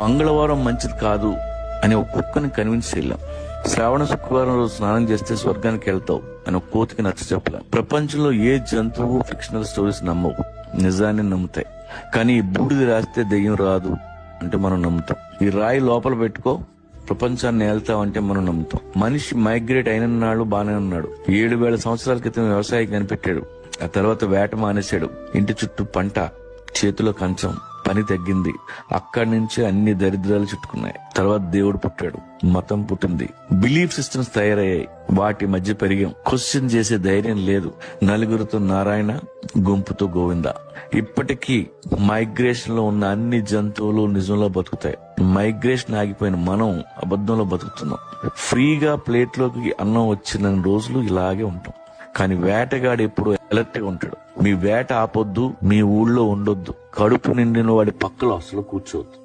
మంగళవారం మంచిది కాదు అని ఒక కుక్కని కన్విన్స్ చేయలేం. శ్రావణ శుక్రవారం రోజు స్నానం చేస్తే స్వర్గానికి వెళ్తావు అని ఒక కోతికి నచ్చ చెప్పలేం. ప్రపంచంలో ఏ జంతువు ఫిక్షనల్ స్టోరీస్ నమ్మవు, నిజాన్ని నమ్ముతాయి. కానీ ఈ బూడిది రాస్తే దెయ్యం రాదు అంటే మనం నమ్ముతాం. ఈ రాయి లోపల పెట్టుకో ప్రపంచాన్ని ఏళ్తావంటే మనం నమ్ముతాం. మనిషి మైగ్రేట్ అయిన నాడు బానే ఉన్నాడు. 7,000 సంవత్సరాల క్రితం వ్యవసాయం కనిపెట్టాడు. ఆ తర్వాత వేట మానేశాడు. ఇంటి చుట్టూ పంట, చేతిలో కంచం, పని తగ్గింది. అక్కడి నుంచి అన్ని దరిద్రాలు చుట్టుకున్నాయి. తర్వాత దేవుడు పుట్టాడు, మతం పుట్టింది, బిలీఫ్ సిస్టమ్స్ తయారయ్యాయి. వాటి మధ్య పెరిగాం. క్వశ్చన్ చేసే ధైర్యం లేదు. నలుగురితో నారాయణ, గుంపుతో గోవింద. ఇప్పటికీ మైగ్రేషన్ లో ఉన్న అన్ని జంతువులు నిజంలో బతుకుతాయి. మైగ్రేషన్ ఆగిపోయిన మనం అబద్ధంలో బతుకుతున్నాం. ఫ్రీగా ప్లేట్ లోకి అన్నం వచ్చిన రోజులు ఇలాగే ఉంటాం. కానీ వేటగాడు ఎప్పుడు అలర్ట్ గా ఉంటాడు. మీ వేట ఆపొద్దు, మీ ఊళ్ళో ఉండొద్దు, కడుపు నిండిన వాడి పక్కలో అసలు కూర్చోవద్దు.